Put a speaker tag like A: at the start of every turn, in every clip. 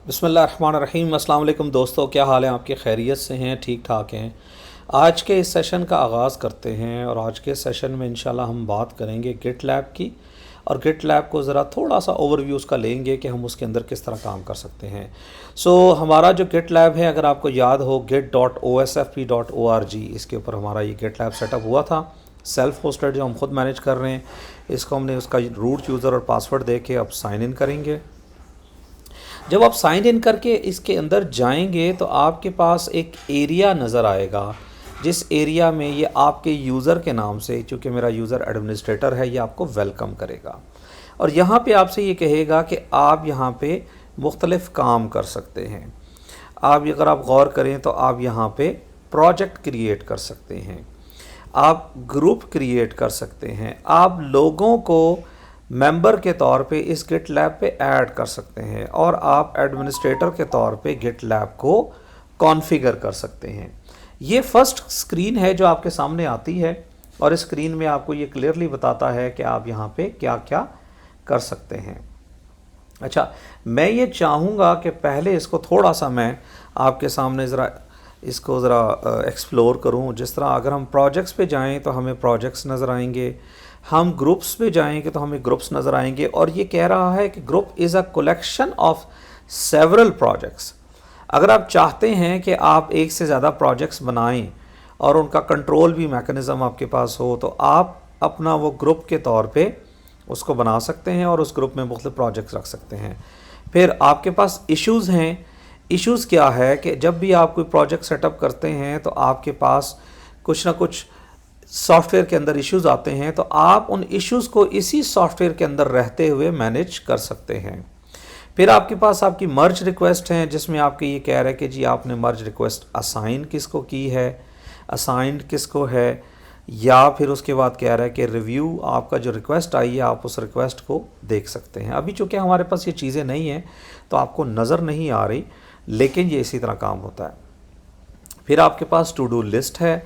A: बिस्मिल्लाहिर्रहमानिर्रहीम। अस्सलाम वालेकुम दोस्तों, क्या हाल है आपके? खैरियत से हैं? ठीक ठाक हैं? आज के इस सेशन का आगाज़ करते हैं और आज के सेशन में इंशाल्लाह हम बात करेंगे गिट लैब की। और गिट लैब को ज़रा थोड़ा सा ओवरव्यू उसका लेंगे कि हम उसके अंदर किस तरह काम कर सकते हैं। हमारा जो गिट लैब है, अगर आपको याद हो, git.osfp.org, इसके ऊपर हमारा ये गिट लैब सेटअप हुआ था, सेल्फ होस्टेड, जो हम खुद मैनेज कर रहे हैं। इसको हमने उसका रूट यूज़र और पासवर्ड दे के अब साइन इन करेंगे। जब आप साइन इन करके इसके अंदर जाएंगे तो आपके पास एक एरिया नज़र आएगा, जिस एरिया में ये आपके यूज़र के नाम से, चूँकि मेरा यूज़र एडमिनिस्ट्रेटर है, ये आपको वेलकम करेगा और यहाँ पे आपसे ये कहेगा कि आप यहाँ पे मुख्तलिफ़ काम कर सकते हैं। अगर आप गौर करें तो आप यहाँ पे प्रोजेक्ट क्रिएट कर सकते हैं, आप ग्रुप क्रिएट कर सकते हैं, आप लोगों को मेंबर के तौर पे इस गिट लैब पे ऐड कर सकते हैं और आप एडमिनिस्ट्रेटर के तौर पे गिट लैब को कॉन्फ़िगर कर सकते हैं। ये फर्स्ट स्क्रीन है जो आपके सामने आती है और इस स्क्रीन में आपको ये क्लियरली बताता है कि आप यहाँ पे क्या क्या कर सकते हैं। अच्छा, मैं ये चाहूँगा कि पहले इसको थोड़ा सा मैं आपके सामने इसको ज़रा एक्सप्लोर करूँ। जिस तरह अगर हम प्रोजेक्ट्स पे जाएं तो हमें प्रोजेक्ट्स नज़र आएंगे, हम ग्रुप्स पे जाएंगे तो हमें ग्रुप्स नज़र आएंगे और ये कह रहा है कि group is a collection of several projects. अगर आप चाहते हैं कि आप एक से ज़्यादा प्रोजेक्ट्स बनाएं और उनका कंट्रोल भी मैकेनिज़्म आपके पास हो, तो आप अपना वो ग्रुप के तौर पे उसको बना सकते हैं और उस ग्रुप में मुख्तलिफ प्रोजेक्ट्स रख सकते हैं। फिर आपके पास इश्यूज़ हैं। इश्यूज़ क्या है कि जब भी आप कोई प्रोजेक्ट सेटअप करते हैं तो आपके पास कुछ ना कुछ सॉफ्टवेयर के अंदर इश्यूज़ आते हैं, तो आप उन इश्यूज़ को इसी सॉफ्टवेयर के अंदर रहते हुए मैनेज कर सकते हैं। फिर आपके पास आपकी मर्ज रिक्वेस्ट हैं, जिसमें आपके ये कह रहा है कि जी आपने मर्ज रिक्वेस्ट असाइन किसको की है, असाइंड किसको है, या फिर उसके बाद कह रहा है कि रिव्यू आपका जो रिक्वेस्ट आई है आप उस रिक्वेस्ट को देख सकते हैं। अभी चूँकि हमारे पास ये चीज़ें नहीं हैं तो आपको नज़र नहीं आ रही, लेकिन ये इसी तरह काम होता है। फिर आपके पास टू डू लिस्ट है।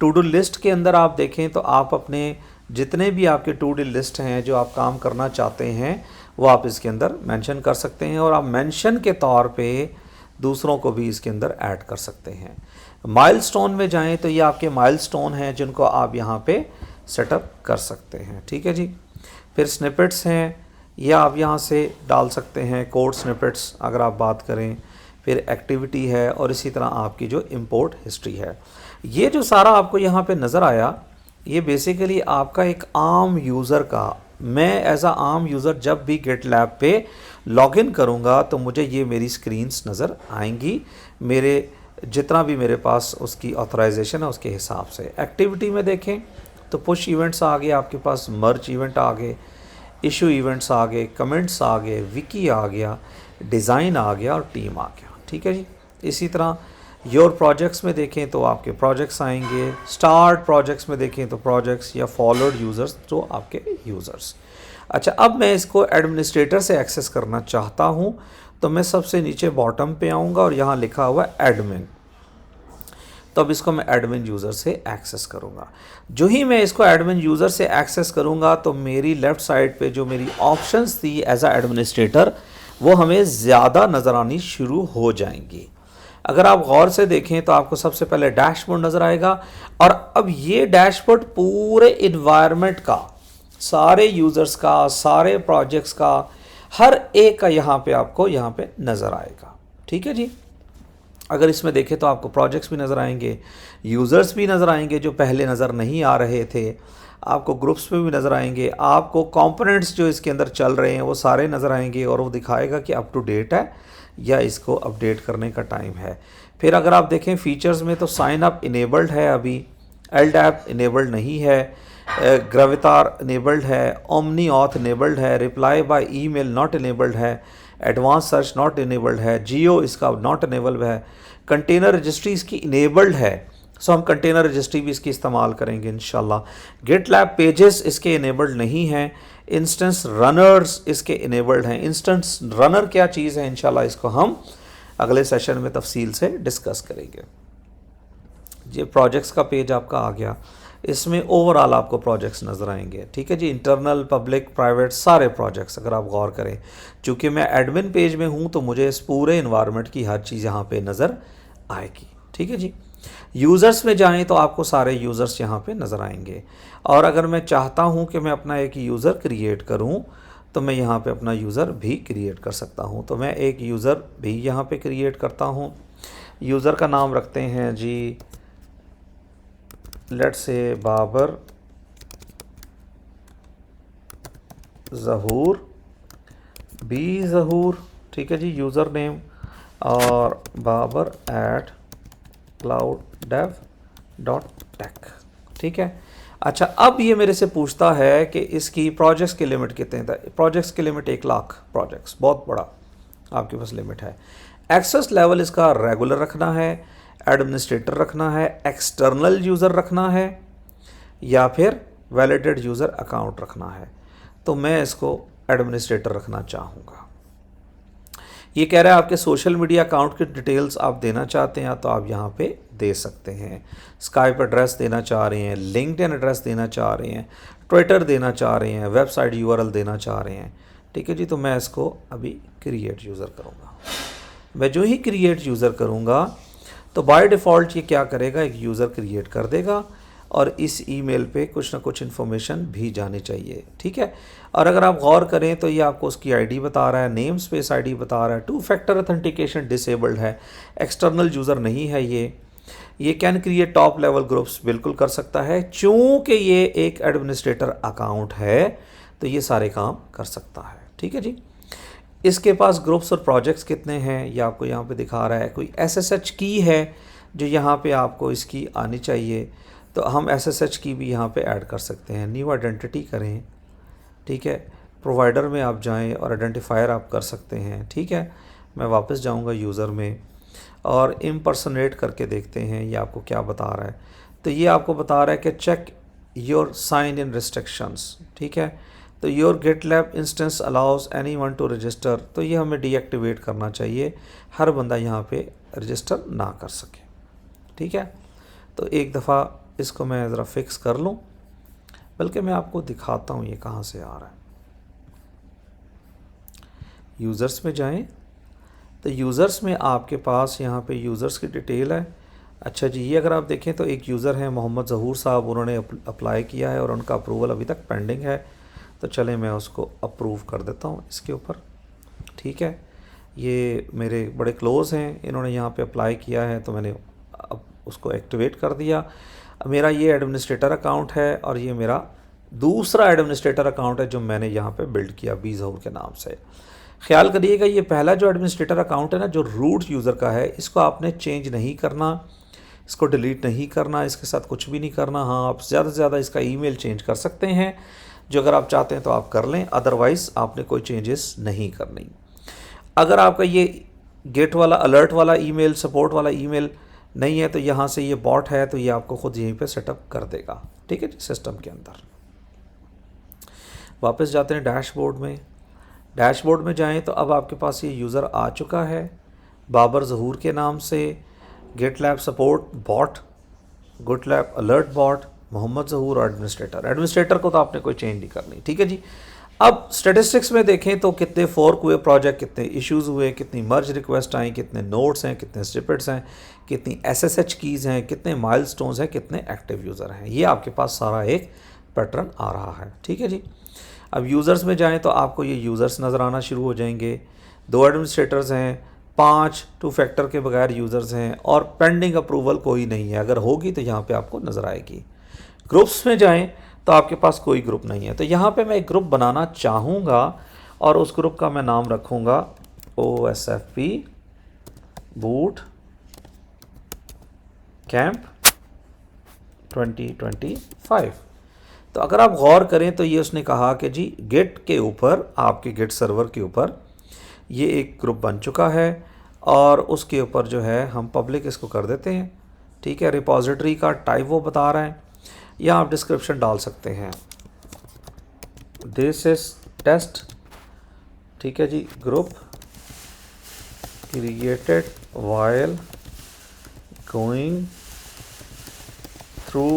A: टू डू लिस्ट के अंदर आप देखें तो आप अपने जितने भी आपके टू डू लिस्ट हैं जो आप काम करना चाहते हैं वो आप इसके अंदर मेंशन कर सकते हैं और आप मेंशन के तौर पे दूसरों को भी इसके अंदर ऐड कर सकते हैं। माइलस्टोन में जाएं तो ये आपके माइलस्टोन हैं जिनको आप यहाँ पे सेटअप कर सकते हैं। ठीक है जी। फिर स्निपेट्स हैं, ये आप यहाँ से डाल सकते हैं, कोड स्निपेट्स अगर आप बात करें। फिर एक्टिविटी है और इसी तरह आपकी जो इंपोर्ट हिस्ट्री है। ये जो सारा आपको यहाँ पे नज़र आया, ये बेसिकली आपका एक आम यूज़र का, मैं एज आ आम यूज़र जब भी गिट लैब पे लॉगिन करूँगा तो मुझे ये मेरी स्क्रीन्स नज़र आएंगी, मेरे जितना भी मेरे पास उसकी ऑथराइजेशन है उसके हिसाब से। एक्टिविटी में देखें तो पुश इवेंट्स आ गए आपके पास, मर्ज इवेंट आ गए, इशू इवेंट्स आ गए, कमेंट्स आ गए, विकी आ गया, डिज़ाइन आ गया और टीम आ गया। ठीक है जी। इसी तरह योर प्रोजेक्ट्स में देखें तो आपके प्रोजेक्ट्स आएंगे, स्टार्ट प्रोजेक्ट्स में देखें तो प्रोजेक्ट्स या फॉलोड यूज़र्स जो आपके यूज़र्स। अच्छा, अब मैं इसको एडमिनिस्ट्रेटर से एक्सेस करना चाहता हूँ तो मैं सबसे नीचे बॉटम पे आऊँगा और यहाँ लिखा हुआ एडमिन, तो अब इसको मैं एडमिन यूज़र से एक्सेस करूँगा। जो ही मैं इसको एडमिन यूज़र से एक्सेस करूँगा तो मेरी लेफ़्ट साइड पे जो मेरी ऑप्शंस थी एज आ एडमिनिस्ट्रेटर वो हमें ज़्यादा नज़र आनी शुरू हो जाएंगी। अगर आप गौर से देखें तो आपको सबसे पहले डैशबोर्ड नज़र आएगा और अब ये डैशबोर्ड पूरे इन्वायरमेंट का, सारे यूज़र्स का, सारे प्रोजेक्ट्स का, हर एक का यहाँ पे आपको यहाँ पे नज़र आएगा। ठीक है जी। अगर इसमें देखें तो आपको प्रोजेक्ट्स भी नज़र आएंगे, यूज़र्स भी नज़र आएंगे जो पहले नज़र नहीं आ रहे थे, आपको ग्रुप्स में भी नज़र आएंगे, आपको कंपोनेंट्स जो इसके अंदर चल रहे हैं वो सारे नज़र आएंगे और वो दिखाएगा कि अप टू डेट है या इसको अपडेट करने का टाइम है। फिर अगर आप देखें फीचर्स में तो साइन अप इनेबल्ड है, अभी एलडैप इनेबल्ड नहीं है, ग्रेविटार इनेबल्ड है, ओमनी ऑथ इनेबल्ड है, reply by email not enabled है, एडवांस सर्च नॉट इनेबल्ड है, जियो इसका नॉट इनेबल्ड है, कंटेनर रजिस्ट्री इसकी इनेबल्ड है, सो हम कंटेनर रजिस्ट्री भी इसकी इस्तेमाल करेंगे इंशाल्लाह। गिट लैब पेजेस इसके इनेबल्ड नहीं हैं, इंस्टेंस रनर्स इसके इनेबल्ड हैं। इंस्टेंस रनर क्या चीज़ है इंशाल्लाह इसको हम अगले सेशन में तफसील से डिस्कस करेंगे। ये प्रोजेक्ट्स का पेज आपका आ गया। इसमें ओवरऑल आपको प्रोजेक्ट्स नज़र आएंगे। ठीक है जी, इंटरनल, पब्लिक, प्राइवेट, सारे प्रोजेक्ट्स अगर आप गौर करें। चूँकि मैं एडमिन पेज में हूँ तो मुझे इस पूरे इन्वायरमेंट की हर चीज़ यहाँ पे नज़र आएगी। ठीक है जी। यूज़र्स में जाएं तो आपको सारे यूज़र्स यहाँ पे नज़र आएंगे। और अगर मैं चाहता हूँ कि मैं अपना एक यूज़र क्रिएट करूँ तो मैं यहाँ पे अपना यूज़र भी क्रिएट कर सकता हूँ। तो मैं एक यूज़र भी यहाँ पे क्रिएट करता हूँ। यूज़र का नाम रखते हैं जी, let's say Babar Zahoor, B ज़हूर। ठीक है जी, यूज़र नेम, और बाबर @ clouddev.tech। ठीक है। अच्छा, अब ये मेरे से पूछता है कि इसकी प्रोजेक्ट्स की लिमिट कितने हैं। प्रोजेक्ट्स की लिमिट 1 लाख प्रोजेक्ट्स, बहुत बड़ा आपके पास लिमिट है। एक्सेस लेवल इसका रेगुलर रखना है, एडमिनिस्ट्रेटर रखना है, एक्सटर्नल यूज़र रखना है, या फिर वैलिडेटेड यूज़र अकाउंट रखना है। तो मैं इसको एडमिनिस्ट्रेटर रखना चाहूँगा। ये कह रहा है आपके सोशल मीडिया अकाउंट की डिटेल्स आप देना चाहते हैं तो आप यहाँ पे दे सकते हैं। स्काइप एड्रेस देना चाह रहे हैं, लिंक्डइन एड्रेस देना चाह रहे हैं, ट्विटर देना चाह रहे हैं, वेबसाइट यूआरएल देना चाह रहे हैं। ठीक है जी, तो मैं इसको अभी क्रिएट यूज़र करूँगा। मैं जो ही क्रिएट यूज़र करूँगा तो बाय डिफ़ॉल्ट ये क्या करेगा, एक यूज़र क्रिएट कर देगा और इस ईमेल पे कुछ ना कुछ इन्फॉर्मेशन भी जानी चाहिए। ठीक है। और अगर आप गौर करें तो ये आपको उसकी आईडी बता रहा है, नेम स्पेस आईडी बता रहा है, 2 फैक्टर ऑथेंटिकेशन डिसेबल्ड है, एक्सटर्नल यूज़र नहीं है। ये can create top level groups बिल्कुल कर सकता है। चूँकि ये एक एडमिनिस्ट्रेटर अकाउंट है तो ये सारे काम कर सकता है। ठीक है जी। इसके पास ग्रुप्स और प्रोजेक्ट्स कितने हैं ये आपको यहाँ पे दिखा रहा है। कोई SSH की है जो यहाँ पे आपको इसकी आनी चाहिए, तो हम SSH की भी यहाँ पे ऐड कर सकते हैं। न्यू आइडेंटिटी करें। ठीक है। प्रोवाइडर में आप जाएं और आइडेंटिफायर आप कर सकते हैं। ठीक है। मैं वापस जाऊँगा यूज़र में और इम्पर्सनेट करके देखते हैं ये आपको क्या बता रहा है। तो ये आपको बता रहा है कि check your sign in restrictions. ठीक है। तो your GitLab instance allows anyone to register, तो ये हमें डीएक्टिवेट करना चाहिए, हर बंदा यहाँ पे रजिस्टर ना कर सके। ठीक है। तो एक दफ़ा इसको मैं ज़रा फिक्स कर लूँ, बल्कि मैं आपको दिखाता हूँ ये कहाँ से आ रहा है। यूज़र्स में जाएं तो यूज़र्स में आपके पास यहाँ पे यूज़र्स की डिटेल है। अच्छा जी, ये अगर आप देखें तो एक यूज़र हैं मोहम्मद ज़हूर साहब, उन्होंने अप्लाई किया है और उनका अप्रूवल अभी तक पेंडिंग है। तो चलें मैं उसको अप्रूव कर देता हूँ इसके ऊपर। ठीक है। ये मेरे बड़े क्लोज़ हैं, इन्होंने यहाँ पे अप्लाई किया है तो मैंने अब उसको एक्टिवेट कर दिया। मेरा ये एडमिनिस्ट्रेटर अकाउंट है और ये मेरा दूसरा एडमिनिस्ट्रेटर अकाउंट है जो मैंने यहाँ पे बिल्ड किया बी ज़हूर के नाम से। ख्याल करिएगा ये पहला जो एडमिनिस्ट्रेटर अकाउंट है ना, जो रूट यूज़र का है, इसको आपने चेंज नहीं करना, इसको डिलीट नहीं करना, इसके साथ कुछ भी नहीं करना। हाँ, आप ज़्यादा से ज़्यादा इसका ईमेल चेंज कर सकते हैं, जो अगर आप चाहते हैं तो आप कर लें, अदरवाइज़ आपने कोई चेंजेस नहीं करनी। अगर आपका ये गेट वाला, अलर्ट वाला ईमेल, सपोर्ट वाला ईमेल नहीं है तो यहाँ से ये बॉट है तो ये आपको ख़ुद यहीं पे सेटअप कर देगा। ठीक है जी, सिस्टम के अंदर। वापस जाते हैं डैशबोर्ड में। डैशबोर्ड में जाएं तो अब आपके पास ये यूज़र आ चुका है बाबर ज़हूर के नाम से, GitLab support bot, GitLab alert bot, Mohammed Zahoor और एडमिनिस्ट्रेटर को तो आपने कोई चेंज नहीं करनी। ठीक है जी। अब स्टेटिस्टिक्स में देखें तो कितने फोर्क हुए प्रोजेक्ट, कितने इश्यूज़ हुए, कितनी मर्ज रिक्वेस्ट आई, कितने नोट्स हैं, कितने स्निपेट्स हैं, कितनी SSH कीज़ हैं, कितने माइलस्टोन्स हैं, कितने एक्टिव यूज़र हैं। ये आपके पास सारा एक पैटर्न आ रहा है। ठीक है जी। अब यूज़र्स में जाएं तो आपको ये यूज़र्स नज़र आना शुरू हो जाएंगे। 2 एडमिनिस्ट्रेटर्स हैं, 5 2 फैक्टर के बगैर यूज़र्स हैं और पेंडिंग अप्रूवल कोई नहीं है। अगर होगी तो यहाँ पे आपको नज़र आएगी। ग्रुप्स में जाएं तो आपके पास कोई ग्रुप नहीं है। तो यहाँ पे मैं एक ग्रुप बनाना चाहूँगा और उस ग्रुप का मैं नाम रखूँगा OSFP बूट कैंप 2025। तो अगर आप गौर करें तो ये उसने कहा कि जी गिट के ऊपर, आपके गिट सर्वर के ऊपर ये एक ग्रुप बन चुका है और उसके ऊपर जो है हम पब्लिक इसको कर देते हैं। ठीक है। रिपॉजिटरी का टाइप वो बता रहा है, या आप डिस्क्रिप्शन डाल सकते हैं, दिस इज टेस्ट। ठीक है जी। Group created while going through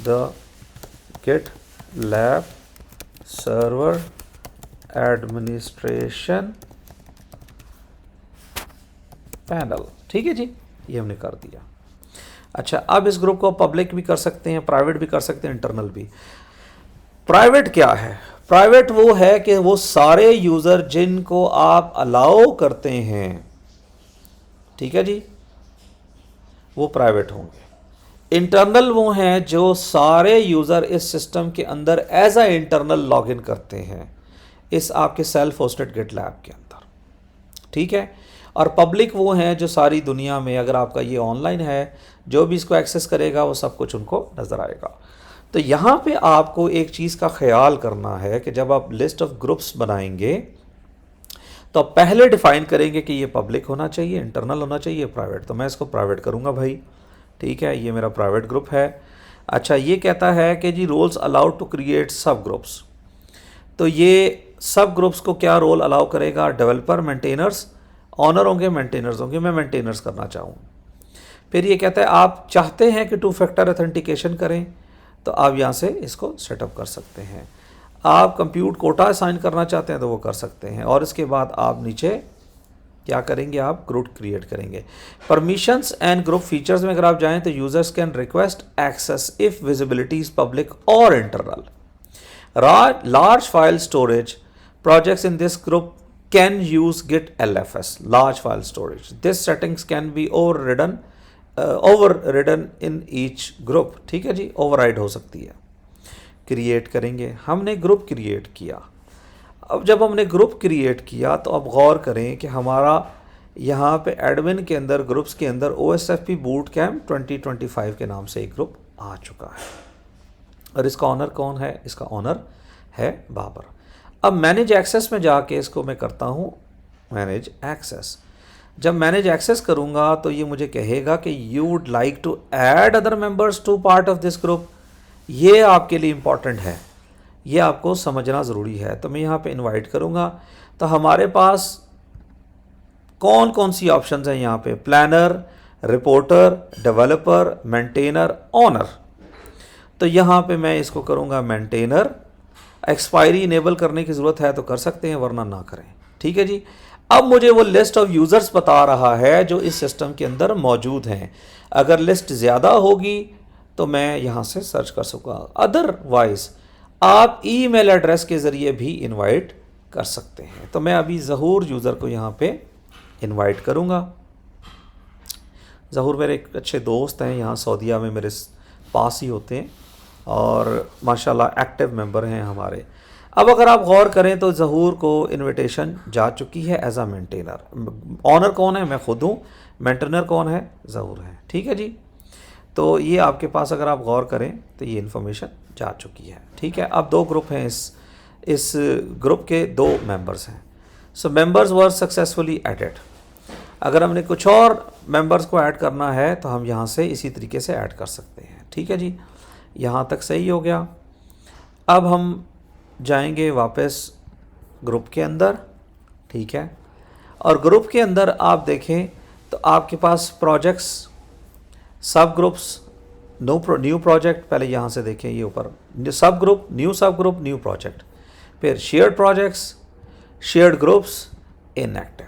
A: the GitLab server administration panel. ठीक है जी, ये हमने कर दिया। अच्छा, अब इस ग्रुप को पब्लिक भी कर सकते हैं, प्राइवेट भी कर सकते हैं, इंटरनल भी। प्राइवेट क्या है? प्राइवेट वो है कि वो सारे यूज़र जिनको आप अलाउ करते हैं, ठीक है जी, वो प्राइवेट होंगे। इंटरनल वो हैं जो सारे यूज़र इस सिस्टम के अंदर एज अ इंटरनल लॉगिन करते हैं इस आपके सेल्फ होस्टेड गिटलैब के अंदर, ठीक है। और पब्लिक वो हैं जो सारी दुनिया में, अगर आपका ये ऑनलाइन है, जो भी इसको एक्सेस करेगा वो सब कुछ उनको नज़र आएगा। तो यहाँ पे आपको एक चीज़ का ख्याल करना है कि जब आप लिस्ट ऑफ ग्रुप्स बनाएंगे तो आप पहले डिफाइन करेंगे कि ये पब्लिक होना चाहिए, इंटरनल होना चाहिए, प्राइवेट। तो मैं इसको प्राइवेट करूँगा भाई, ठीक है, ये मेरा प्राइवेट ग्रुप है। अच्छा, ये कहता है कि जी रोल्स अलाउड टू क्रिएट सब ग्रुप्स। तो ये सब ग्रुप्स को क्या रोल अलाउ करेगा? डेवलपर, मेंटेनर्स, ऑनर होंगे, मेंटेनर्स होंगे। मैं मेंटेनर्स करना चाहूँ। फिर ये कहता है आप चाहते हैं कि 2 फैक्टर ऑथेंटिकेशन करें, तो आप यहाँ से इसको सेटअप कर सकते हैं। आप कंप्यूट कोटा असाइन करना चाहते हैं तो वो कर सकते हैं। और इसके बाद आप नीचे क्या करेंगे? आप ग्रुप क्रिएट करेंगे। परमिशंस एंड ग्रुप फीचर्स में अगर आप जाएं तो users can request access if visibility is public और इंटरनल। Large file storage projects in this group can use git LFS, large file storage. This settings can be overridden in each group, ठीक है जी, override हो सकती है। Create करेंगे, हमने group create किया। अब जब हमने ग्रुप क्रिएट किया तो अब गौर करें कि हमारा यहाँ पे एडमिन के अंदर, ग्रुप्स के अंदर OSFP बूट कैम्प 2025 के नाम से एक ग्रुप आ चुका है। और इसका ऑनर कौन है? इसका ऑनर है बाबर। अब मैनेज एक्सेस में जाके इसको मैं करता हूँ मैनेज एक्सेस। जब मैनेज एक्सेस करूँगा तो ये मुझे कहेगा कि you would like to add other members to part of this group. ये आपके लिए इम्पॉर्टेंट है, ये आपको समझना ज़रूरी है। तो मैं यहाँ पे इनवाइट करूँगा। तो हमारे पास कौन कौन सी ऑप्शंस हैं यहाँ पे? Planner, reporter, developer, maintainer, owner. तो यहाँ पे मैं इसको करूँगा मेंटेनर। एक्सपायरी इनेबल करने की ज़रूरत है तो कर सकते हैं, वरना ना करें, ठीक है जी। अब मुझे वो लिस्ट ऑफ यूज़र्स बता रहा है जो इस सिस्टम के अंदर मौजूद हैं। अगर लिस्ट ज़्यादा होगी तो मैं यहाँ से सर्च कर सकूँगा, अदरवाइज आप ईमेल एड्रेस के ज़रिए भी इनवाइट कर सकते हैं। तो मैं अभी ज़हूर यूज़र को यहाँ पे इनवाइट करूँगा। ज़हूर मेरे एक अच्छे दोस्त हैं, यहाँ सऊदीया में मेरे पास ही होते हैं और माशाल्लाह एक्टिव मेंबर हैं हमारे। अब अगर आप गौर करें तो ज़हूर को इनविटेशन जा चुकी है एज आ मेंटेनर। ऑनर कौन है? मैं खुद हूँ। मेंटेनर कौन है? ज़हूर है, ठीक है जी। तो ये आपके पास अगर आप गौर करें तो ये इन्फॉर्मेशन जा चुकी है, ठीक है। अब 2 ग्रुप हैं, इस ग्रुप के 2 मेंबर्स हैं। So members were successfully added. अगर हमने कुछ और मेंबर्स को ऐड करना है तो हम यहाँ से इसी तरीके से ऐड कर सकते हैं, ठीक है जी। यहाँ तक सही हो गया। अब हम जाएंगे वापस ग्रुप के अंदर, ठीक है। और ग्रुप के अंदर आप देखें तो आपके पास प्रोजेक्ट्स, सब ग्रुप्स, न्यू प्रोजेक्ट। पहले यहाँ से देखें, ये ऊपर सब ग्रुप, न्यू प्रोजेक्ट, फिर shared projects, shared groups, inactive,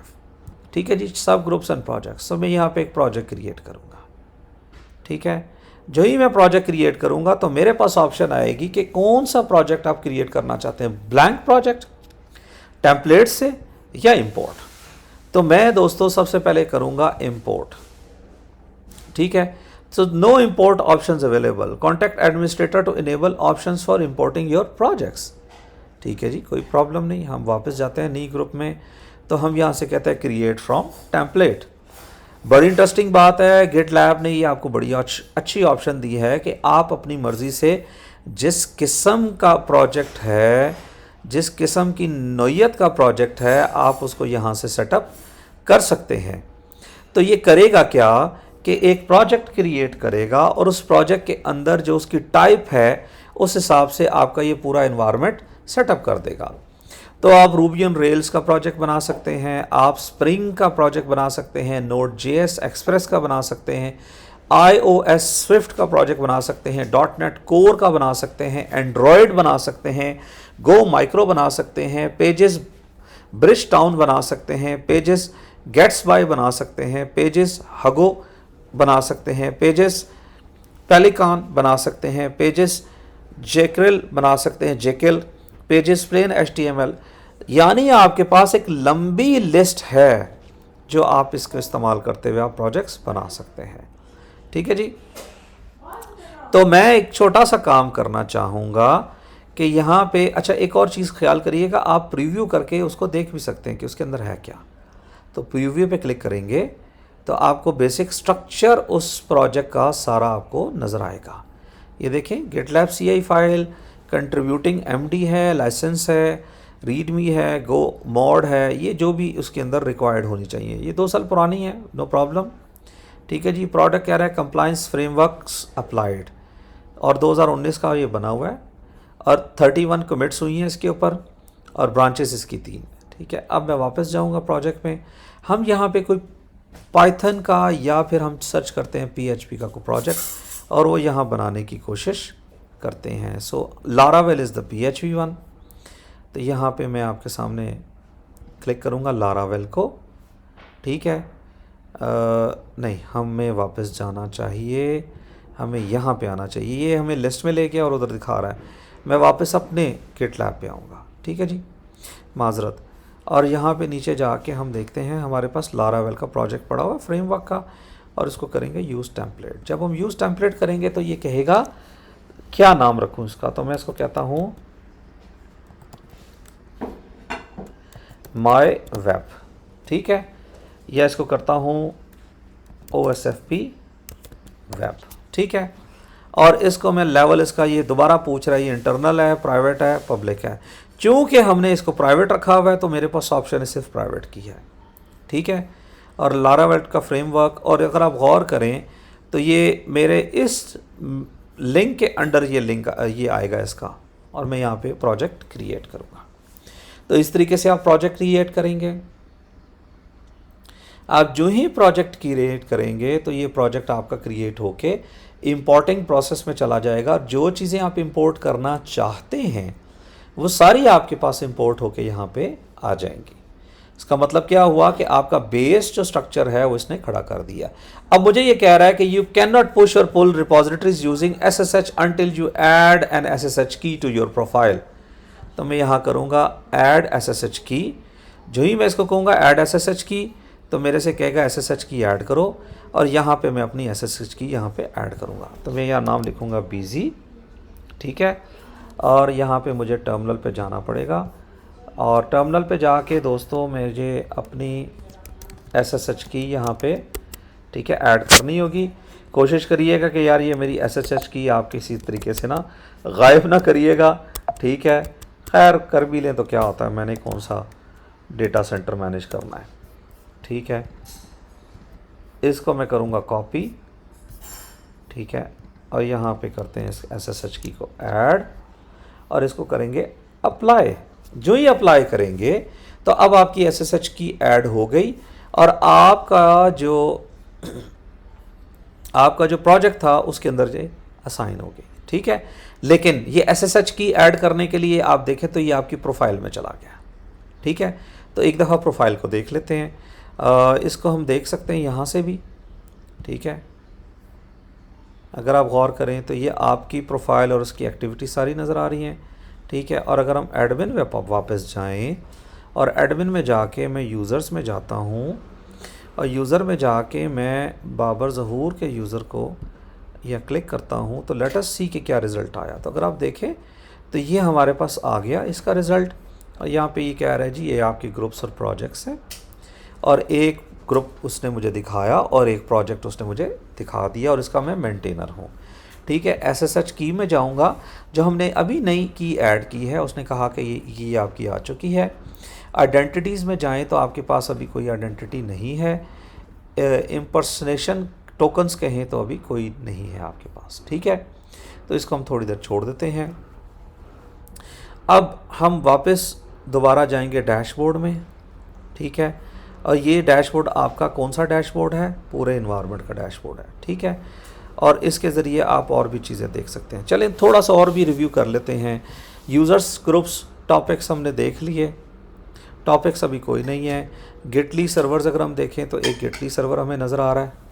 A: ठीक है जी, सब ग्रुप्स एंड प्रोजेक्ट्स। तो मैं यहाँ पे एक प्रोजेक्ट क्रिएट करूँगा, ठीक है। जो ही मैं प्रोजेक्ट क्रिएट करूँगा तो मेरे पास ऑप्शन आएगी कि कौन सा प्रोजेक्ट आप क्रिएट करना चाहते हैं, ब्लैंक प्रोजेक्ट, टेम्पलेट से या इंपोर्ट। तो मैं दोस्तों सबसे पहले करूँगा इंपोर्ट, ठीक है। So no import options available, contact administrator to enable options for importing your projects, ठीक है जी, कोई प्रॉब्लम नहीं। हम वापस जाते हैं न्यू ग्रुप में, तो हम यहाँ से कहते हैं क्रिएट फ्रॉम टेम्पलेट। बड़ी इंटरेस्टिंग बात है, गिटलैब ने ये आपको बड़ी अच्छी ऑप्शन दी है कि आप अपनी मर्ज़ी से जिस किस्म का प्रोजेक्ट है, जिस किस्म की नौइयत का प्रोजेक्ट है, आप उसको यहाँ से सेटअप कर सकते हैं। तो ये करेगा क्या कि एक प्रोजेक्ट क्रिएट करेगा और उस प्रोजेक्ट के अंदर जो उसकी टाइप है उस हिसाब से आपका ये पूरा एनवायरनमेंट सेटअप कर देगा। तो आप रूबी ऑन रेल्स का प्रोजेक्ट बना सकते हैं, आप स्प्रिंग का प्रोजेक्ट बना सकते हैं, नोड.js एक्सप्रेस का बना सकते हैं, iOS स्विफ्ट का प्रोजेक्ट बना सकते हैं, .NET कोर का बना सकते हैं, एंड्रॉयड बना सकते हैं, गो माइक्रो बना सकते हैं, पेजेस ब्रिज टाउन बना सकते हैं, पेजेस गेट्स बाय बना सकते हैं, पेजेस हगो बना सकते हैं, पेजेस पेलिकॉन बना सकते हैं, पेजेस जेक्रिल बना सकते हैं, जेकिल, पेजेस प्लेन HTML। यानी आपके पास एक लंबी लिस्ट है जो आप इसको इस्तेमाल करते हुए आप प्रोजेक्ट्स बना सकते हैं। ठीक है जी। तो मैं एक छोटा सा काम करना चाहूँगा कि यहाँ पे, अच्छा एक और चीज़ ख्याल करिएगा, आप प्रीव्यू करके उसको देख भी सकते हैं कि उसके अंदर है क्या। तो प्रीव्यू पे क्लिक करेंगे तो आपको बेसिक स्ट्रक्चर उस प्रोजेक्ट का सारा आपको नज़र आएगा। ये देखें, GitLab CI file, contributing MD है, लाइसेंस है, रीडमी है, गो मॉड है, ये जो भी उसके अंदर रिक्वायर्ड होनी चाहिए। ये 2 साल पुरानी है, नो प्रॉब्लम। ठीक है जी। प्रोडक्ट कह रहा है कंप्लायंस फ्रेमवर्क्स अप्लाइड, और 2019 का ये बना हुआ है, और 31 कमिट्स हुई हैं इसके ऊपर, और ब्रांचेस इसकी 3। ठीक है। अब मैं वापस जाऊंगा प्रोजेक्ट में। हम यहाँ पे कोई पाइथन का या फिर हम सर्च करते हैं PHP का कोई प्रोजेक्ट, और वो यहाँ बनाने की कोशिश करते हैं। So Laravel is the PHP one. तो यहाँ पे मैं आपके सामने क्लिक करूँगा लारावेल को। ठीक है। नहीं, हमें वापस जाना चाहिए, हमें यहाँ पे आना चाहिए। ये हमें लिस्ट में ले गया और उधर दिखा रहा है। मैं वापस अपने GitLab पे आऊँगा। ठीक है जी, माजरत। और यहाँ पे नीचे जाके हम देखते हैं हमारे पास लारावेल का प्रोजेक्ट पड़ा हुआ है फ्रेमवर्क का, और इसको करेंगे यूज़ टेम्पलेट। जब हम यूज़ टेम्पलेट करेंगे तो ये कहेगा क्या नाम रखूँ इसका, तो मैं इसको कहता हूँ माय वेब। ठीक है। या इसको करता हूँ OSFP वेब। ठीक है। और इसको मैं लेवल, इसका ये दोबारा पूछ रहा है ये इंटरनल है, प्राइवेट है, पब्लिक है। चूँकि हमने इसको प्राइवेट रखा हुआ है तो मेरे पास ऑप्शन है सिर्फ प्राइवेट की है। ठीक है। और लारावेल का फ्रेमवर्क, और अगर आप गौर करें तो ये मेरे इस लिंक के अंडर ये लिंक ये आएगा इसका, और मैं यहाँ पे प्रोजेक्ट क्रिएट करूँगा। तो इस तरीके से आप प्रोजेक्ट क्रिएट करेंगे। आप जो ही प्रोजेक्ट क्रिएट करेंगे तो ये प्रोजेक्ट आपका क्रिएट होके इंपोर्टिंग प्रोसेस में चला जाएगा। जो चीज़ें आप इंपोर्ट करना चाहते हैं वो सारी आपके पास इंपोर्ट होके यहाँ पे आ जाएंगी। इसका मतलब क्या हुआ कि आपका बेस जो स्ट्रक्चर है वो इसने खड़ा कर दिया। अब मुझे ये कह रहा है कि यू कैन नॉट पुश और pull repositories using SSH until you add an SSH key to your profile। तो मैं यहाँ करूँगा ऐड SSH की। जो ही मैं इसको कहूँगा ऐड SSH की, तो मेरे से कहेगा SSH की ऐड करो, और यहाँ पे मैं अपनी SSH की यहाँ पे ऐड करूँगा। तो मैं यहाँ नाम लिखूँगा BZ। ठीक है। और यहाँ पे मुझे टर्मिनल पे जाना पड़ेगा, और टर्मिनल पे जाके दोस्तों मुझे अपनी SSH की यहाँ पे, ठीक है, ऐड करनी होगी। कोशिश करिएगा कि यार ये मेरी SSH की आप किसी तरीके से ना गायब ना करिएगा। ठीक है। खैर कर भी लें तो क्या होता है, मैंने कौन सा डेटा सेंटर मैनेज करना है। ठीक है। इसको मैं करूँगा कॉपी। ठीक है। और यहाँ पे करते हैं इस SSH की को ऐड, और इसको करेंगे अप्लाई। जो ही अप्लाई करेंगे तो अब आपकी SSH की ऐड हो गई, और आपका जो प्रोजेक्ट था उसके अंदर जो असाइन हो गई। ठीक है। लेकिन ये SSH की ऐड करने के लिए आप देखें तो ये आपकी प्रोफाइल में चला गया। ठीक है। तो एक दफ़ा प्रोफाइल को देख लेते हैं। इसको हम देख सकते हैं यहाँ से भी। ठीक है। अगर आप गौर करें तो ये आपकी प्रोफाइल और उसकी एक्टिविटी सारी नज़र आ रही हैं। ठीक है। और अगर हम एडमिन में वापस जाएं, और एडमिन में जाके मैं यूज़र्स में जाता हूँ, और यूज़र में जाके मैं बाबर ज़हूर के यूज़र को या क्लिक करता हूँ, तो लेट अस सी कि क्या रिज़ल्ट आया। तो अगर आप देखें तो ये हमारे पास आ गया इसका रिज़ल्ट, और यहाँ पे ये कह रहा है जी ये आपके ग्रुप्स और प्रोजेक्ट्स हैं, और एक ग्रुप उसने मुझे दिखाया और एक प्रोजेक्ट उसने मुझे दिखा दिया, और इसका मैं मेंटेनर हूँ। ठीक है। SSH की में जाऊँगा, जो हमने अभी नई की ऐड की है, उसने कहा कि ये आपकी आ चुकी है। आइडेंटिटीज़ में जाएं तो आपके पास अभी कोई आइडेंटिटी नहीं है। इम्पर्सनेशन टोकन्स कहें तो अभी कोई नहीं है आपके पास। ठीक है। तो इसको हम थोड़ी देर छोड़ देते हैं। अब हम वापस दोबारा जाएंगे डैशबोर्ड में। ठीक है। और ये डैशबोर्ड आपका कौन सा डैशबोर्ड है, पूरे इन्वायरमेंट का डैशबोर्ड है, ठीक है। और इसके ज़रिए आप और भी चीज़ें देख सकते हैं। चलें थोड़ा सा और भी रिव्यू कर लेते हैं। यूज़र्स ग्रुप्स टॉपिक्स हमने देख लिए, टॉपिक्स अभी कोई नहीं है। गिटली सर्वर्स अगर हम देखें तो एक गिटली सर्वर हमें नज़र आ रहा है।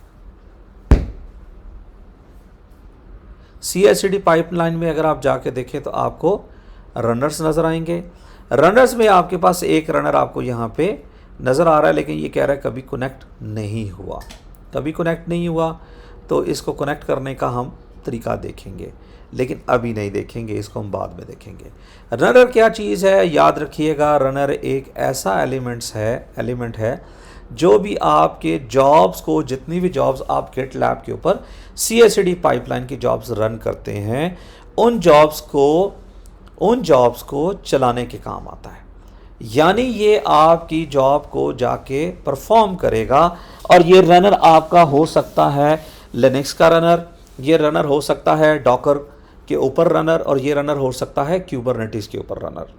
A: CI/CD पाइपलाइन में अगर आप जाके देखें तो आपको रनर्स नज़र आएंगे। रनर्स में आपके पास एक रनर आपको यहाँ पे नज़र आ रहा है, लेकिन ये कह रहा है कभी कनेक्ट नहीं हुआ, कभी कनेक्ट नहीं हुआ। तो इसको कनेक्ट करने का हम तरीका देखेंगे, लेकिन अभी नहीं देखेंगे, इसको हम बाद में देखेंगे। रनर क्या चीज़ है, याद रखिएगा, रनर एक ऐसा एलिमेंट है जो भी आपके जॉब्स को, जितनी भी जॉब्स आप गिटलैब के ऊपर CI/CD पाइपलाइन की जॉब्स रन करते हैं, उन जॉब्स को चलाने के काम आता है। यानी ये आपकी जॉब को जाके परफॉर्म करेगा। और ये रनर आपका हो सकता है लिनक्स का रनर, ये रनर हो सकता है डॉकर के ऊपर रनर, और ये रनर हो सकता है क्यूबरनेटिस के ऊपर रनर।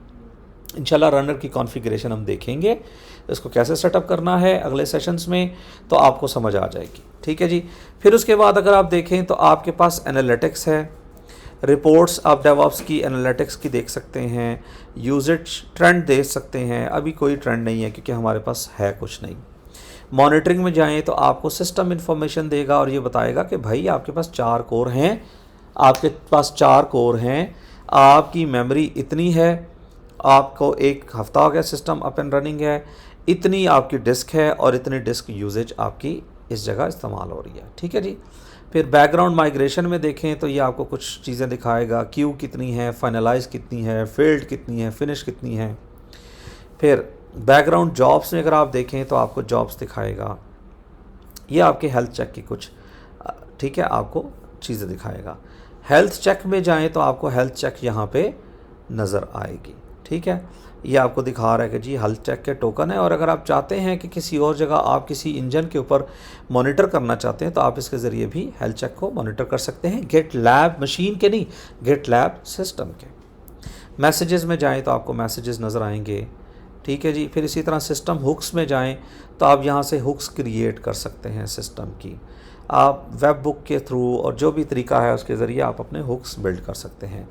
A: इंशाल्लाह रनर की कॉन्फ़िगरेशन हम देखेंगे, इसको कैसे सेटअप करना है अगले सेशंस में, तो आपको समझ आ जाएगी, ठीक है जी। फिर उसके बाद अगर आप देखें तो आपके पास एनालिटिक्स है, रिपोर्ट्स आप डेवऑप्स की एनालिटिक्स की देख सकते हैं, यूजेज ट्रेंड देख सकते हैं। अभी कोई ट्रेंड नहीं है क्योंकि हमारे पास है कुछ नहीं। मॉनिटरिंग में जाएं तो आपको सिस्टम इन्फॉर्मेशन देगा और ये बताएगा कि भाई आपके पास 4 कोर हैं, आपकी मेमोरी इतनी है, आपको 1 हफ्ता हो गया सिस्टम अप एंड रनिंग है, इतनी आपकी डिस्क है और इतनी डिस्क यूजेज आपकी इस जगह इस्तेमाल हो रही है, ठीक है जी। फिर बैकग्राउंड माइग्रेशन में देखें तो ये आपको कुछ चीज़ें दिखाएगा, क्यू कितनी है, फाइनलाइज कितनी है, फेल्ड कितनी है, फिनिश कितनी है। फिर बैकग्राउंड जॉब्स में अगर आप देखें तो आपको जॉब्स दिखाएगा, ये आपके हेल्थ चेक की कुछ, ठीक है, आपको चीज़ें दिखाएगा। हेल्थ चेक में जाएं तो आपको हेल्थ चेक यहाँ पे नज़र आएगी, ठीक है। ये आपको दिखा रहा है कि जी हेल्थ चेक के टोकन है। और अगर आप चाहते हैं कि किसी और जगह आप किसी इंजन के ऊपर मॉनिटर करना चाहते हैं तो आप इसके ज़रिए भी हेल्थ चेक को मॉनिटर कर सकते हैं, गिटलैब मशीन के नहीं, गिटलैब सिस्टम के। मैसेजेस में जाएं तो आपको मैसेजेस नज़र आएंगे, ठीक है जी। फिर इसी तरह सिस्टम हुक्स में जाएं तो आप यहाँ से हुक्स क्रिएट कर सकते हैं सिस्टम की, आप वेब बुक के थ्रू और जो भी तरीका है उसके ज़रिए आप अपने हुक्स बिल्ड कर सकते हैं।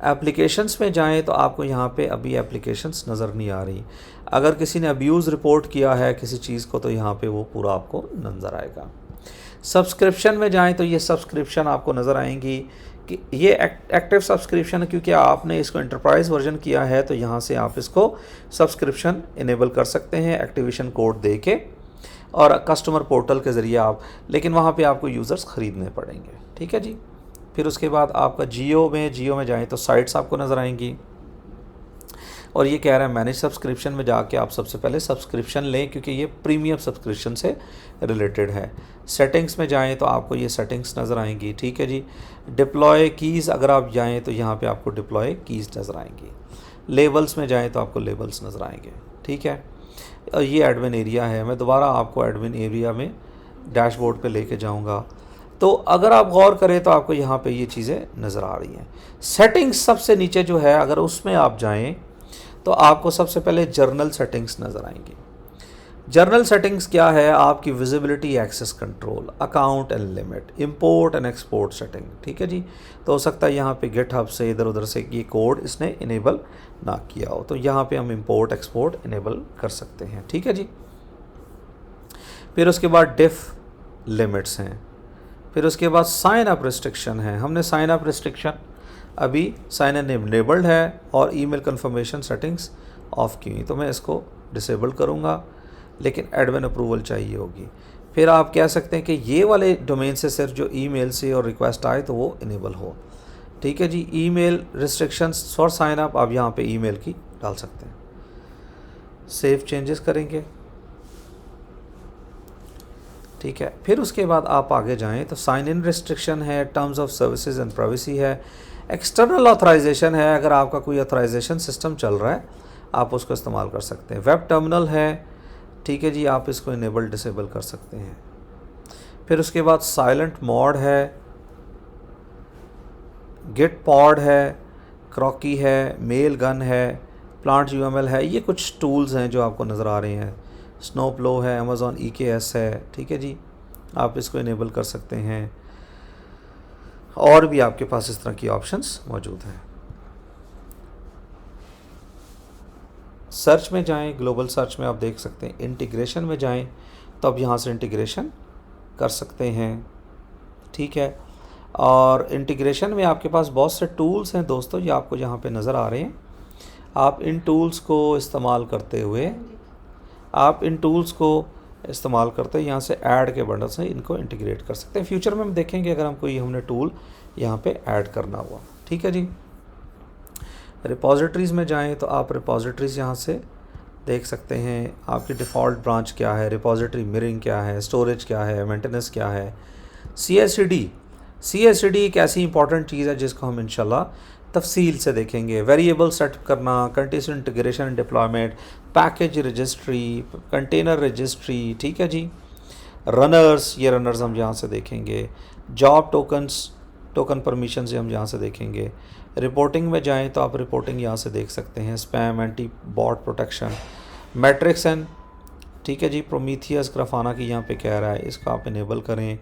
A: एप्लीकेशंस में जाएं तो आपको यहाँ पे अभी एप्लीकेशंस नज़र नहीं आ रही। अगर किसी ने अब्यूज़ रिपोर्ट किया है किसी चीज़ को तो यहाँ पे वो पूरा आपको नज़र आएगा। सब्सक्रिप्शन में जाएं तो ये सब्सक्रिप्शन आपको नज़र आएंगी कि ये एक्टिव सब्सक्रिप्शन है, क्योंकि आपने इसको एंटरप्राइज वर्जन किया है तो यहाँ से आप इसको सब्सक्रिप्शन इनेबल कर सकते हैं एक्टिवेशन कोड दे के, और कस्टमर पोर्टल के ज़रिए आप, लेकिन वहाँ पे आपको यूज़र्स ख़रीदने पड़ेंगे, ठीक है जी। फिर उसके बाद आपका जियो में जाएं तो साइट्स आपको नज़र आएंगी, और ये कह रहा है मैनेज सब्सक्रिप्शन में जाके आप सबसे पहले सब्सक्रिप्शन लें क्योंकि ये प्रीमियम सब्सक्रिप्शन से रिलेटेड है। सेटिंग्स में जाएं तो आपको ये सेटिंग्स नज़र आएंगी, ठीक है जी। डिप्लॉय कीज़ अगर आप जाएं तो यहाँ पे आपको डिप्लॉय कीज़ नज़र आएंगी। लेबल्स में जाएं तो आपको लेबल्स नज़र आएंगे, ठीक है। और ये एडमिन एरिया है, मैं दोबारा आपको एडमिन एरिया में डैशबोर्ड पे लेके जाऊंगा। तो अगर आप गौर करें तो आपको यहाँ पे ये चीज़ें नज़र आ रही हैं। सेटिंग्स सबसे नीचे जो है अगर उसमें आप जाएं तो आपको सबसे पहले जर्नल सेटिंग्स नज़र आएंगी। जर्नल सेटिंग्स क्या है, आपकी visibility, access control, account and limit, import and export setting, ठीक है जी। तो हो सकता है यहाँ पे गिटहब से इधर उधर से ये कोड इसने इनेबल ना किया हो, तो यहाँ पे हम इंपोर्ट एक्सपोर्ट इनेबल कर सकते हैं, ठीक है जी। फिर उसके बाद डिफ लिमिट्स हैं, फिर उसके बाद साइन अप रिस्ट्रिक्शन है। हमने साइन अप रिस्ट्रिक्शन अभी साइन इन इनेबल्ड है और ईमेल कंफर्मेशन सेटिंग्स ऑफ की हुई, तो मैं इसको डिसेबल करूँगा, लेकिन एडमिन अप्रूवल चाहिए होगी। फिर आप कह सकते हैं कि ये वाले डोमेन से सिर्फ जो ईमेल से और रिक्वेस्ट आए तो वो इनेबल हो, ठीक है जी। Email restrictions for sign up आप यहाँ पे ईमेल की डाल सकते हैं। सेव चेंजेस करेंगे, ठीक है। फिर उसके बाद आप आगे जाएं तो साइन इन रिस्ट्रिक्शन है, terms of services and privacy है, एक्सटर्नल ऑथराइजेशन है, अगर आपका कोई ऑथराइजेशन सिस्टम चल रहा है आप उसको इस्तेमाल कर सकते हैं। वेब टर्मिनल है, ठीक है जी, आप इसको इनेबल डिसेबल कर सकते हैं। फिर उसके बाद साइलेंट मोड है, गिट पॉड है, क्रॉकी है, मेल गन है, प्लांट यूएमएल है, ये कुछ टूल्स हैं जो आपको नज़र आ रहे हैं। स्नोप्लो है, अमेज़ॉन EKS है, ठीक है जी, आप इसको इनेबल कर सकते हैं। और भी आपके पास इस तरह की ऑप्शंस मौजूद हैं। सर्च में जाएं, ग्लोबल सर्च में आप देख सकते हैं। इंटीग्रेशन में जाएं तो आप यहाँ से इंटीग्रेशन कर सकते हैं, ठीक है। और इंटीग्रेशन में आपके पास बहुत से टूल्स हैं दोस्तों, ये आपको यहाँ पे नज़र आ रहे हैं। आप इन टूल्स को इस्तेमाल करते हुए यहाँ से ऐड के बटन से इनको इंटीग्रेट कर सकते हैं। फ्यूचर में हम देखेंगे अगर हमने टूल यहाँ पे ऐड करना हुआ, ठीक है जी। रिपॉजिटरीज़ में जाएं तो आप रिपॉजिटरीज़ यहाँ से देख सकते हैं। आपकी डिफ़ॉल्ट ब्रांच क्या है, रिपॉजिटरी मिररिंग क्या है, स्टोरेज क्या है, मेंटेनेंस क्या है। CI/CD एक ऐसी इंपॉर्टेंट चीज़ है जिसको हम इंशाल्लाह तफसील से देखेंगे। वेरिएबल सेट करना, continuous integration and deployment, package registry, container registry, ठीक है जी। रनर्स, ये रनर्स हम यहाँ से देखेंगे। जॉब टोकन परमिशन से हम यहाँ से देखेंगे। रिपोर्टिंग में जाएं तो आप रिपोर्टिंग यहाँ से देख सकते हैं। Spam, anti bot protection, metrics and, ठीक है जी। प्रोमीथियस ग्राफाना की यहाँ पे कह रहा है इसको आप इनेबल करें,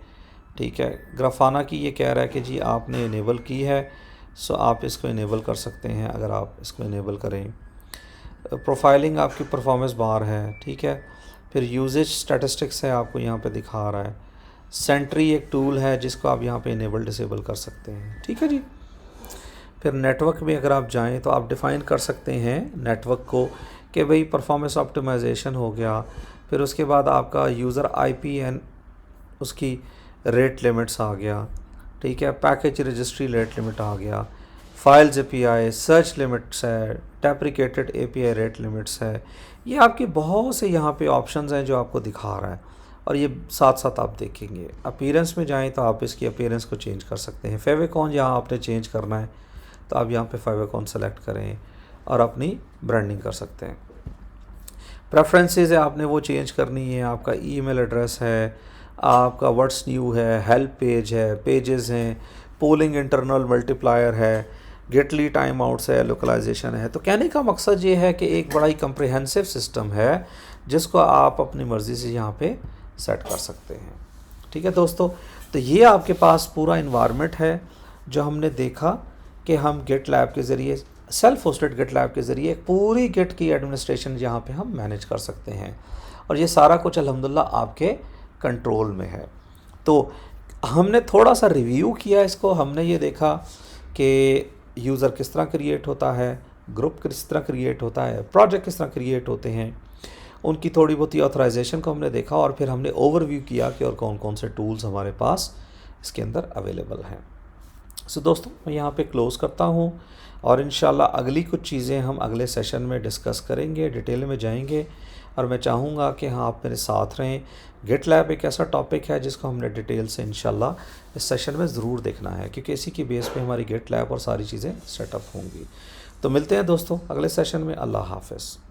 A: ठीक है। ग्राफाना की ये कह रहा है कि जी आपने इनेबल की है, सो आप इसको इनेबल कर सकते हैं अगर आप इसको इनेबल करें। प्रोफाइलिंग आपकी परफॉर्मेंस बार है, ठीक है। फिर यूजेज स्टैटिस्टिक्स है, आपको यहाँ पे दिखा रहा है। सेंट्री एक टूल है जिसको आप यहाँ पे इनेबल डिसेबल कर सकते हैं, ठीक है जी। फिर नेटवर्क में अगर आप जाएं तो आप डिफ़ाइन कर सकते हैं नेटवर्क को कि भाई परफॉर्मेंस ऑप्टिमाइजेशन हो गया। फिर उसके बाद आपका यूज़र IP एंड उसकी रेट लिमिट्स आ गया, ठीक है। पैकेज रजिस्ट्री रेट लिमिट आ गया। फाइल्स API, सर्च लिमिट्स है, डेप्रिकेटेड API रेट लिमिट्स है। ये आपके बहुत से यहाँ पे ऑप्शंस हैं जो आपको दिखा रहा है, और ये साथ साथ आप देखेंगे। अपीयरेंस में जाएं तो आप इसकी अपीयरेंस को चेंज कर सकते हैं। फेविकॉन यहाँ आपने चेंज करना है तो आप यहाँ पे फेविकॉन सेलेक्ट करें और अपनी ब्रांडिंग कर सकते हैं। प्रेफरेंसेस है, आपने वो चेंज करनी है। आपका ईमेल एड्रेस है, आपका व्हाट्स न्यू है, हेल्प पेज है, पेजेस हैं, पोलिंग इंटरनल मल्टीप्लायर है, गेटली टाइम आउट्स है, लोकलाइजेशन है। तो कहने का मकसद ये है कि एक बड़ा ही कम्प्रिहेंसिव सिस्टम है जिसको आप अपनी मर्ज़ी से यहाँ पे सेट कर सकते हैं, ठीक है दोस्तों। तो ये आपके पास पूरा इन्वायरमेंट है जो हमने देखा कि हम GitLab के ज़रिए, सेल्फ होस्टेड GitLab के ज़रिए एक पूरी गिट की एडमिनिस्ट्रेशन यहाँ पे हम मैनेज कर सकते हैं, और ये सारा कुछ अल्हम्दुलिल्लाह आपके कंट्रोल में है। तो हमने थोड़ा सा रिव्यू किया इसको, हमने ये देखा कि यूज़र किस तरह क्रिएट होता है, ग्रुप किस तरह क्रिएट होता है, प्रोजेक्ट किस तरह क्रिएट होते हैं, उनकी थोड़ी बहुत ही ऑथराइजेशन को हमने देखा, और फिर हमने ओवरव्यू किया कि और कौन कौन से टूल्स हमारे पास इसके अंदर अवेलेबल हैं। सो दोस्तों मैं यहाँ पे क्लोज़ करता हूँ, और इंशाल्लाह अगली कुछ चीज़ें हम अगले सेशन में डिस्कस करेंगे, डिटेल में जाएंगे, और मैं चाहूँगा कि हाँ आप मेरे साथ रहें। GitLab एक ऐसा टॉपिक है जिसको हमने डिटेल से इंशाल्लाह इस सेशन में ज़रूर देखना है, क्योंकि इसी की बेस पे हमारी GitLab और सारी चीज़ें सेटअप होंगी। तो मिलते हैं दोस्तों अगले सेशन में। अल्लाह हाफ़िज़।